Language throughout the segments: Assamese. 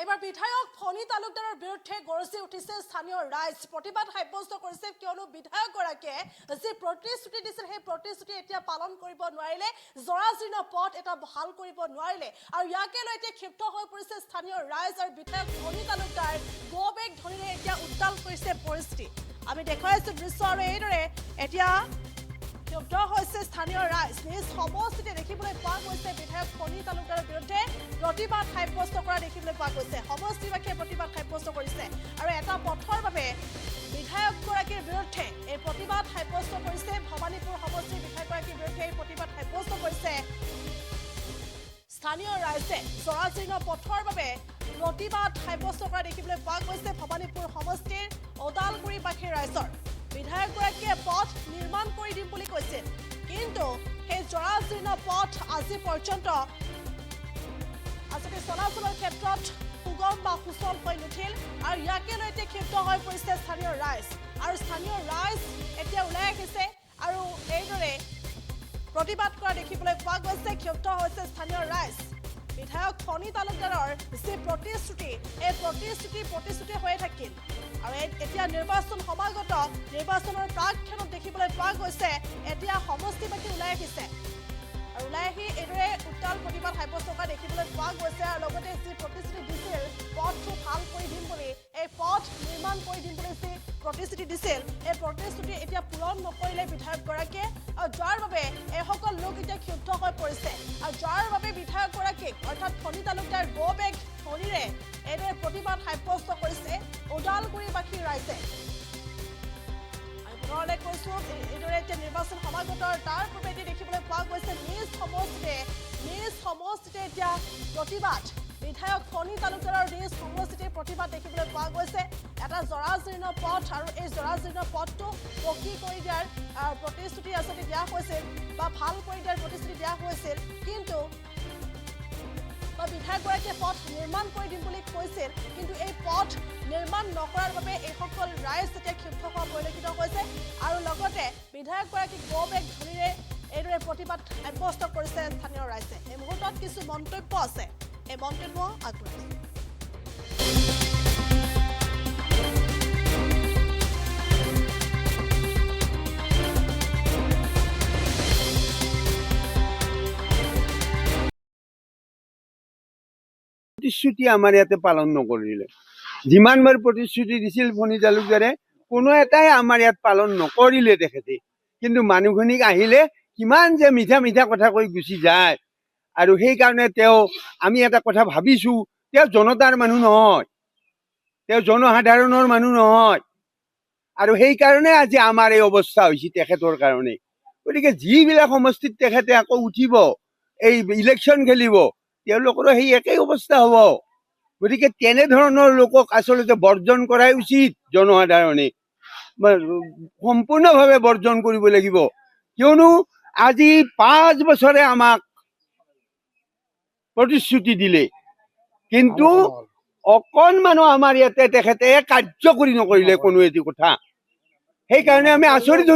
এবাৰ বিধায়ক ফণী তালুকদাৰৰ বিৰুদ্ধে গৰজি উঠিছে স্থানীয় ৰাইজ প্ৰতিবাদ সাব্যস্ত কৰিছে কিয়নো বিধায়কগৰাকীয়ে যি প্ৰতিশ্ৰুতি দিছিল সেই প্ৰতিশ্ৰুতি এতিয়া পালন কৰিব নোৱাৰিলে জৰাজীৰ্ণ পথ এটা ভাল কৰিব নোৱাৰিলে আৰু ইয়াকে লৈ এতিয়া ক্ষিপ্ত হৈ পৰিছে স্থানীয় ৰাইজ আৰু বিধায়ক ফণী তালুকদাৰ গবেগ ধৰিৰে এতিয়া উত্তাল কৰিছে পৰিস্থিতি আমি দেখুৱাইছো দৃশ্য আৰু এইদৰে এতিয়া ক্ষুব্ধ হৈছে স্থানীয় ৰাইজ নিজ সমষ্টিতে দেখিবলৈ পোৱা গৈছে বিধায়ক ফণী তালুকদাৰৰ বিৰুদ্ধে প্ৰতিবাদ সাব্যস্ত কৰা দেখিবলৈ পোৱা গৈছে সমষ্টিবাসীয়ে প্ৰতিবাদ সাব্যস্ত কৰিছে আৰু এটা পথৰ বাবে বিধায়কগৰাকীৰ বিৰুদ্ধে এই প্ৰতিবাদ সাব্যস্ত কৰিছে ভৱানীপুৰ সমষ্টিৰ বিধায়কগৰাকীৰ বিৰুদ্ধে এই প্ৰতিবাদ সাব্যস্ত কৰিছে স্থানীয় ৰাইজে জৰাজীৰ্ণ পথৰ বাবে প্ৰতিবাদ সাব্যস্ত কৰা দেখিবলৈ পোৱা গৈছে ভৱানীপুৰ সমষ্টিৰ ওদালগুৰিবাসীৰ ৰাইজৰ বিধায়কগৰাকীয়ে পথ নিৰ্মাণ কৰি দিম বুলি কৈছিল কিন্তু সেই জৰাজীৰ্ণ পথ আজি পৰ্যন্ত আচলতে চলাচলৰ ক্ষেত্ৰত সুগম বা সুচল হৈ নুঠিল আৰু ইয়াকে লৈ এতিয়া ক্ষিপ্ত হৈ পৰিছে স্থানীয় ৰাইজ আৰু স্থানীয় ৰাইজ এতিয়া ওলাই আহিছে আৰু এইদৰে প্ৰতিবাদ কৰা দেখিবলৈ পোৱা গৈছে ক্ষিপ্ত হৈছে স্থানীয় ৰাইজ বিধায়ক ফণী তালুকদাৰৰ যি প্ৰতিশ্ৰুতি এই প্ৰতিশ্ৰুতি হৈয়ে থাকিল আৰু এতিয়া নিৰ্বাচন সমাগত নিৰ্বাচনৰ প্ৰাকক্ষণত দেখিবলৈ পোৱা গৈছে এতিয়া সমষ্টিবাসী ওলাই আহিছে আৰু ওলাই আহি এইদৰে উত্তাল প্ৰতিবাদ সাব্যস্ত কৰা দেখিবলৈ পোৱা গৈছে আৰু লগতে যি প্ৰতিশ্ৰুতি দিছিল পথটো ভাল কৰি দিম বুলি এই পথ নিৰ্মাণ কৰি দিম বুলি যি প্ৰতিশ্ৰুতি দিছিল এই প্ৰতিশ্ৰুতি এতিয়া পূৰণ নকৰিলে বিধায়কগৰাকীয়ে আৰু যাৰ বাবে এইসকল লোক এতিয়া ক্ষুব্ধ হৈ পৰিছে আৰু যাৰ বাবে বিধায়কগৰাকীক অৰ্থাৎ ফণী তালুকদাৰ গবেগ ধৰিৰে এইদৰে প্ৰতিবাদ সাব্যস্ত কৰিছে ওদালগুৰিবাসীৰ ৰাইজে পুনৰলৈ কৈছো এইদৰে এতিয়া নিৰ্বাচন সমাগতৰ তাৰ পূৰ্বে এতিয়া দেখিবলৈ পোৱা গৈছে নিজ সমষ্টিতে এতিয়া প্ৰতিবাদ বিধায়ক ফণী তালুকদাৰৰ নিজ সমষ্টিতে প্ৰতিবাদ দেখিবলৈ পোৱা গৈছে এটা জৰাজীৰ্ণ পথ আৰু এই জৰাজীৰ্ণ পথটো পকী কৰি দিয়াৰ প্ৰতিশ্ৰুতি আচলতে দিয়া হৈছিল বা ভাল কৰি দিয়াৰ প্ৰতিশ্ৰুতি দিয়া হৈছিল কিন্তু বিধায়কগৰাকীয়ে পথ নিৰ্মাণ কৰি দিম বুলি কৈছিল কিন্তু এই পথ নিৰ্মাণ নকৰাৰ বাবে এইসকল ৰাইজ এতিয়া ক্ষিপ্ত হোৱা পৰিলক্ষিত হৈছে আৰু লগতে বিধায়কগৰাকীক গবেগ ধৰিৰে এইদৰে প্ৰতিবাদ সাব্যস্ত কৰিছে স্থানীয় ৰাইজে এই মুহূৰ্তত কিছু মন্তব্য আছে এই মন্তব্য আগবঢ়াইছে প্ৰতিশ্ৰুতি আমাৰ ইয়াতে পালন নকৰিলে যিমানবাৰ প্ৰতিশ্ৰুতি দিছিল ফণী তালুকদাৰে কোনো এটাই আমাৰ ইয়াত পালন নকৰিলে তেখেতে কিন্তু মানুহখিনিক আহিলে কিমান যে মিঠা কথা কৈ গুচি যায় আৰু সেইকাৰণে আমি এটা কথা ভাবিছো জনতাৰ মানুহ নহয় জনসাধাৰণৰ মানুহ নহয় আৰু সেইকাৰণে আজি আমাৰ এই অৱস্থা হৈছে তেখেতৰ কাৰণে গতিকে যিবিলাক সমষ্টিত তেখেতে আকৌ উঠিব এই ইলেকশ্যন খেলিব তেওঁলোকৰো সেই একেই অৱস্থা হ'ব গতিকে তেনেধৰণৰ লোকক আচলতে বৰ্জন কৰাই উচিত জনসাধাৰণে সম্পূৰ্ণভাৱে বৰ্জন কৰিব লাগিব কিয়নো আজি 5 বছৰে আমাক প্ৰতিশ্ৰুতি দিলে কিন্তু অকণমানো আমাৰ ইয়াতে তেখেতে কাৰ্যকৰী নকৰিলে কোনো এটি কথা সেইকাৰণে আমি আচৰিত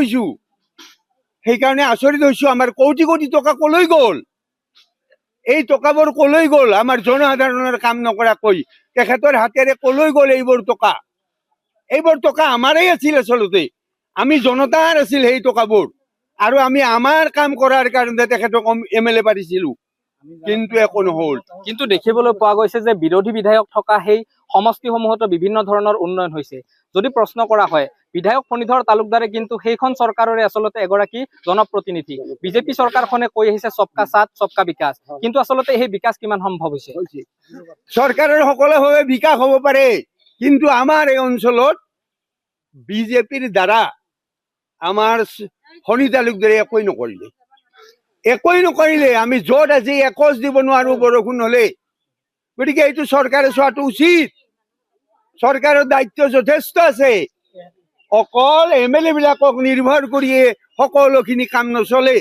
হৈছো আমাৰ কোটি কোটি টকা কলৈ গ'ল এই টকাবোৰ কলৈ গ'ল আমাৰ জনসাধাৰণৰ কাম নকৰাকৈ তেখেতৰ হাতেৰে কলৈ গ'ল এইবোৰ টকা আমাৰেই আছিল আচলতে আমি জনতাৰ আছিল সেই টকাবোৰ আৰু আমি আমাৰ কাম কৰাৰ কাৰণে তেখেতক MLA পাতিছিলো কিন্তু একো নহ'ল কিন্তু দেখিবলৈ পোৱা গৈছে যে বিৰোধী বিধায়ক থকা সেই সমষ্টিসমূহতো বিভিন্ন ধৰণৰ উন্নয়ন হৈছে যদি প্ৰশ্ন কৰা হয় বিধায়ক ফণীধৰ তালুকদাৰে কিন্তু সেইখন চৰকাৰৰে আচলতে এগৰাকী জনপ্ৰতিনিধি বিজেপি চৰকাৰখনে কৈ আহিছে সবকা সাথ সবকা বিকাশ কিন্তু আচলতে সেই বিকাশ কিমান সম্ভৱ হৈছে চৰকাৰৰ সকলোভাৱে বিকাশ হ'ব পাৰে কিন্তু আমাৰ এই অঞ্চলত বিজেপিৰ দ্বাৰা আমাৰ ফণী তালুকদাৰে একোই নকৰিলে আমি য'ত আজি একোজ দিব নোৱাৰো বৰষুণ হলে গতিকে এইটো চৰকাৰে চোৱাটো উচিত চৰকাৰৰ দায়িত্ব যথেষ্ট আছে অকল MLA বিলাকক নিৰ্ভৰ কৰিয়ে সকলোখিনি কাম নচলে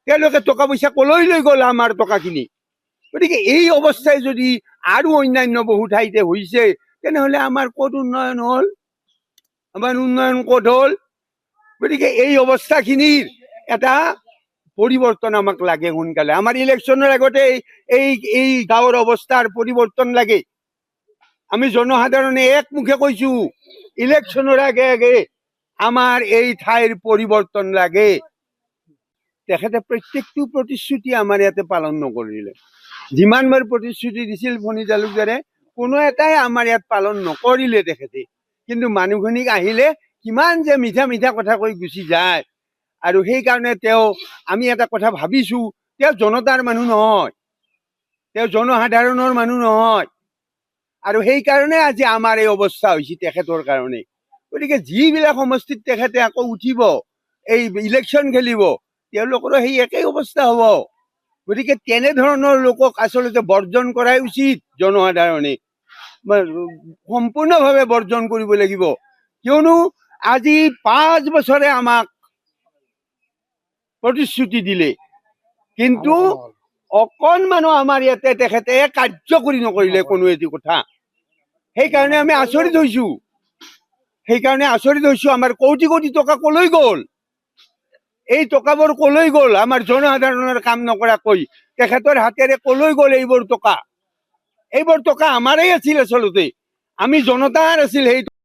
তেওঁলোকে টকা পইচা কলৈ লৈ গ'ল আমাৰ টকাখিনি গতিকে এই অৱস্থাই যদি আৰু অন্যান্য বহু ঠাইতে হৈছে তেনেহ'লে আমাৰ ক'ত উন্নয়ন হ'ল গতিকে এই অৱস্থাখিনিৰ এটা পৰিৱৰ্তন আমাক লাগে সোনকালে আমাৰ ইলেকশ্যনৰ আগতে এই গাঁৱৰ অৱস্থাৰ পৰিৱৰ্তন লাগে আমি জনসাধাৰণে একমুখে কৈছো ইলেকশ্যনৰ আগে আগে আমাৰ এই ঠাইৰ পৰিৱৰ্তন লাগে। তেখেতে প্ৰত্যেকটো প্ৰতিশ্ৰুতি আমাৰ ইয়াতে পালন নকৰিলে। যিমানবাৰ প্ৰতিশ্ৰুতি দিছিল ফণী তালুকদাৰে কোনো এটাই আমাৰ ইয়াত পালন নকৰিলে তেখেতে। কিন্তু মানুহখিনিক আহিলে কিমান যে মিঠা মিঠা কথা কৈ গুচি যায়। আৰু সেইকাৰণে আমি এটা কথা ভাবিছো, জনতাৰ মানুহ নহয়, জনসাধাৰণৰ মানুহ নহয়। আৰু সেইকাৰণে আজি আমাৰ এই অৱস্থা হৈছে তেখেতৰ কাৰণে। গতিকে যিবিলাক সমষ্টিত তেখেতে আকৌ উঠিব, এই ইলেকশ্যন খেলিব, তেওঁলোকৰো সেই একেই অৱস্থা হ'ব। গতিকে তেনেধৰণৰ লোকক আচলতে বৰ্জন কৰাই উচিত জনসাধাৰণে, সম্পূৰ্ণভাৱে বৰ্জন কৰিব লাগিব। কিয়নো আজি 5 বছৰে আমাক প্ৰতিশ্ৰুতি দিলে, কিন্তু অকণমানো আমাৰ ইয়াতে তেখেতে কাৰ্যকৰী নকৰিলে কোনো এটি কথা। সেইকাৰণে আমি আচৰিত হৈছো, আমাৰ কোটি কোটি টকা কলৈ গ'ল? এই টকাবোৰ কলৈ গ'ল? আমাৰ জনসাধাৰণৰ কাম নকৰাকৈ তেখেতৰ হাতেৰে কলৈ গ'ল এইবোৰ টকা? এইবোৰ টকা আমাৰেই আছিল, আচলতে আমি জনতাৰ আছিল। সেই